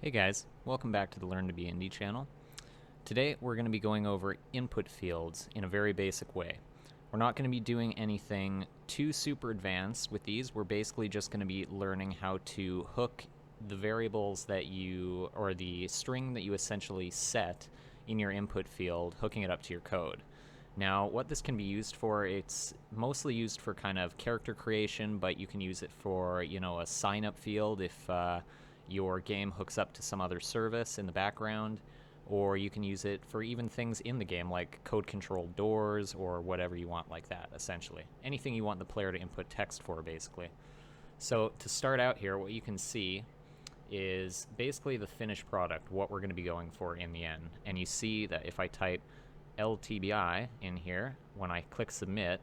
Hey guys, welcome back to the Learn to Be Indie channel. Today we're going to be going over input fields in a very basic way. We're not going to be doing anything too super advanced with these. We're basically just going to be learning how to hook the variables that you, or the string that you essentially set in your input field, hooking it up to your code. Now, what this can be used for, it's mostly used for kind of character creation, but you can use it for, a sign-up field if your game hooks up to some other service in the background, or you can use it for even things in the game like code-controlled doors or whatever you want like that, essentially. Anything you want the player to input text for, basically. So to start out here, what you can see is basically the finished product, what we're going to be going for in the end. And you see that if I type LTBI in here, when I click submit,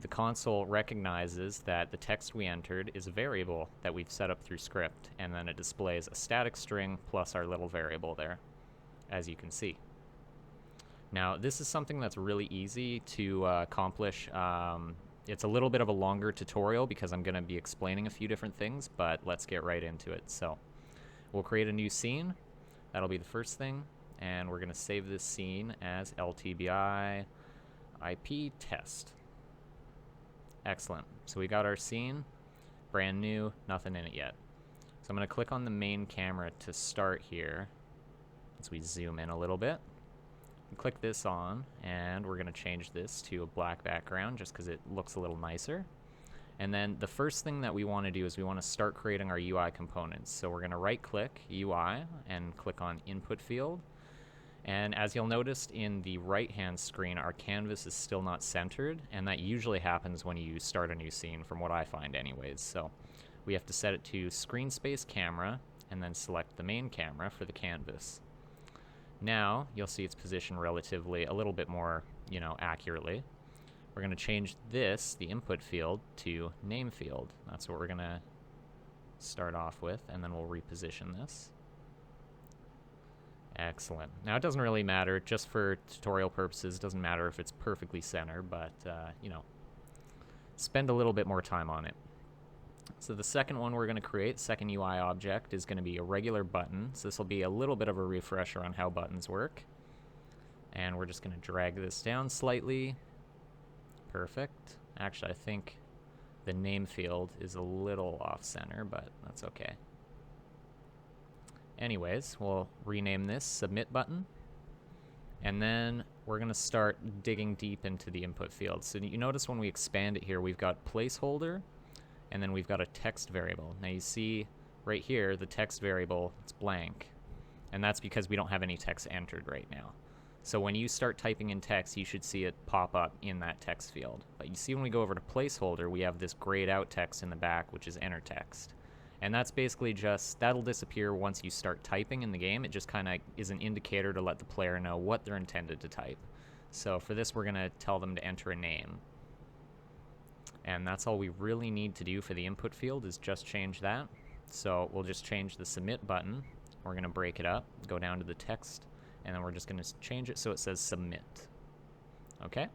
the console recognizes that the text we entered is a variable that we've set up through script, and then it displays a static string plus our little variable there, as you can see. Now, this is something that's really easy to accomplish. It's a little bit of a longer tutorial because I'm going to be explaining a few different things, but let's get right into it. So we'll create a new scene. That'll be the first thing, and we're going to save this scene as LTBI IP test. Excellent. So we got our scene, brand new, nothing in it yet. So I'm going to click on the main camera to start here as we zoom in a little bit. Click this on, and we're going to change this to a black background just because it looks a little nicer. And then the first thing that we want to do is we want to start creating our UI components. So we're going to right-click UI and click on Input Field. And as you'll notice in the right-hand screen, our canvas is still not centered, and that usually happens when you start a new scene, from what I find anyways. So we have to set it to screen space camera, and then select the main camera for the canvas. Now, you'll see it's positioned relatively a little bit more, accurately. We're going to change this, the input field, to name field. That's what we're going to start off with, and then we'll reposition this. Excellent. Now, it doesn't really matter, just for tutorial purposes, it doesn't matter if it's perfectly centered, but, spend a little bit more time on it. So the second one we're going to create, second UI object, is going to be a regular button. So this will be a little bit of a refresher on how buttons work. And we're just going to drag this down slightly. Perfect. Actually, I think the name field is a little off-center, but that's okay. Anyways, we'll rename this submit button, and then we're going to start digging deep into the input field. So you notice when we expand it here, we've got placeholder, and then we've got a text variable. Now you see right here, the text variable, it's blank, and that's because we don't have any text entered right now. So when you start typing in text, you should see it pop up in that text field. But you see when we go over to placeholder, we have this grayed out text in the back, which is enter text. And that's basically just, that'll disappear once you start typing in the game. It just kind of is an indicator to let the player know what they're intended to type. So for this, we're going to tell them to enter a name. And that's all we really need to do for the input field, is just change that. So we'll just change the submit button. We're going to break it up, go down to the text, and then we're just going to change it so it says submit. Okay?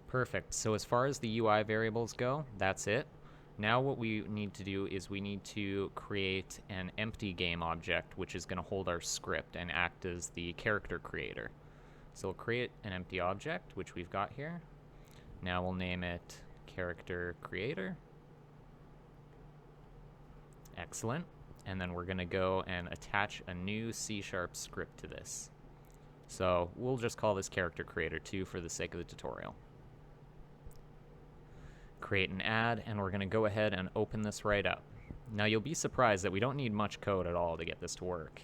Perfect. So as far as the UI variables go, that's it. Now what we need to do is we need to create an empty game object, which is going to hold our script and act as the character creator. So we'll create an empty object, which we've got here. Now we'll name it character creator. Excellent. And then we're going to go and attach a new C# script to this. So we'll just call this character creator 2 for the sake of the tutorial. Create an add, and we're going to go ahead and open this right up. Now you'll be surprised that we don't need much code at all to get this to work.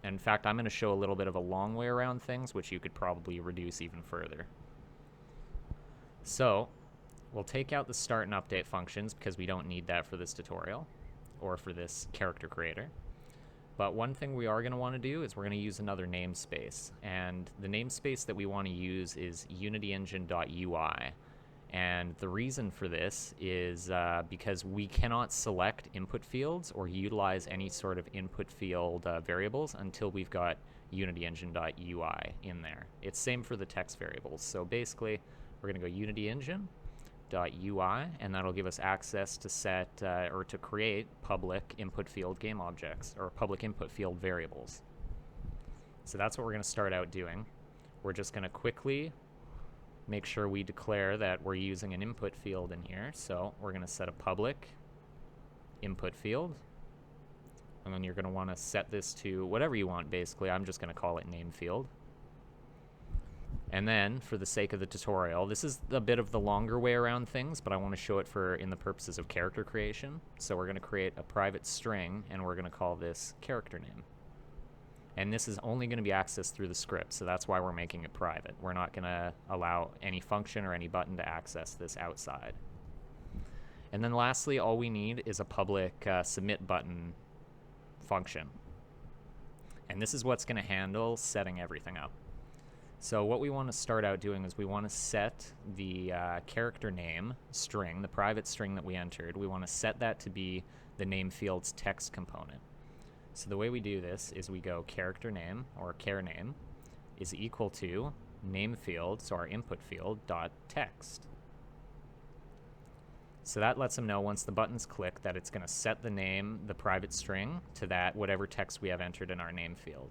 In fact, I'm going to show a little bit of a long way around things, which you could probably reduce even further. So we'll take out the start and update functions because we don't need that for this tutorial or for this character creator. But one thing we are going to want to do is we're going to use another namespace, and the namespace that we want to use is unityengine.ui. And the reason for this is because we cannot select input fields or utilize any sort of input field variables until we've got unityengine.ui in there. It's same for the text variables. So basically, we're going to go Unity Engine, .ui, and that'll give us access to set or to create public input field game objects or public input field variables. So that's what we're going to start out doing. We're just going to quickly make sure we declare that we're using an input field in here. So we're going to set a public input field, and then you're going to want to set this to whatever you want. Basically, I'm just going to call it name field. And then, for the sake of the tutorial, this is a bit of the longer way around things, but I want to show it for in the purposes of character creation. So we're going to create a private string, and we're going to call this character name. And this is only going to be accessed through the script, so that's why we're making it private. We're not going to allow any function or any button to access this outside. And then lastly, all we need is a public submit button function. And this is what's going to handle setting everything up. So what we want to start out doing is we want to set the character name string, the private string that we entered. We want to set that to be the name field's text component. So the way we do this is we go character name, or char name, is equal to name field, so our input field, dot text. So that lets them know once the button's clicked that it's going to set the name, the private string, to that whatever text we have entered in our name field.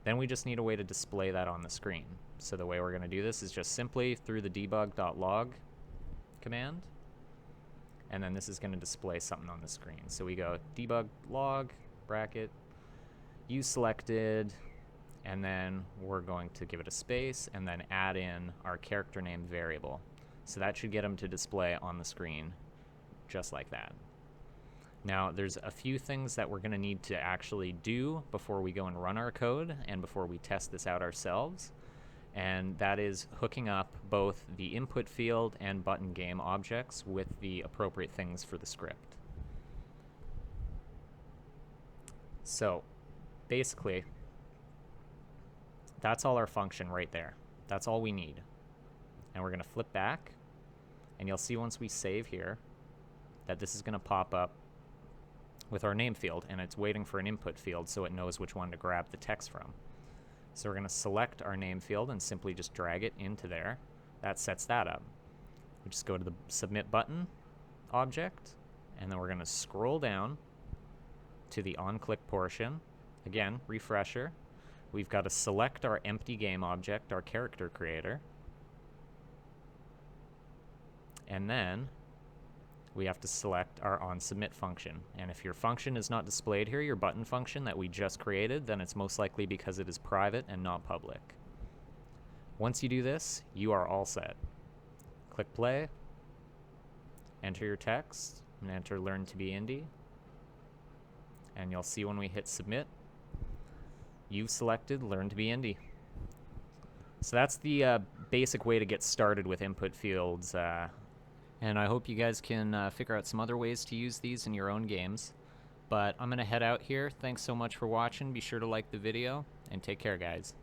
Then we just need a way to display that on the screen. So the way we're going to do this is just simply through the debug.log command, and then this is going to display something on the screen. So we go debug log bracket use selected, and then we're going to give it a space and then add in our character name variable. So that should get them to display on the screen just like that. Now, there's a few things that we're going to need to actually do before we go and run our code and before we test this out ourselves. And that is hooking up both the input field and button game objects with the appropriate things for the script. So, basically, that's all our function right there. That's all we need. And we're going to flip back, and you'll see once we save here that this is going to pop up with our name field, and it's waiting for an input field so it knows which one to grab the text from. So we're going to select our name field and simply just drag it into there. That sets that up. We just go to the submit button object, and then we're going to scroll down to the on-click portion. Again, refresher. We've got to select our empty game object, our character creator, and then we have to select our onSubmit function. And if your function is not displayed here, your button function that we just created, then it's most likely because it is private and not public. Once you do this, you are all set. Click play, enter your text, and enter learn to be indie. And you'll see when we hit submit, you've selected learn to be indie. So that's the basic way to get started with input fields. And I hope you guys can figure out some other ways to use these in your own games. But I'm going to head out here. Thanks so much for watching. Be sure to like the video, and take care, guys.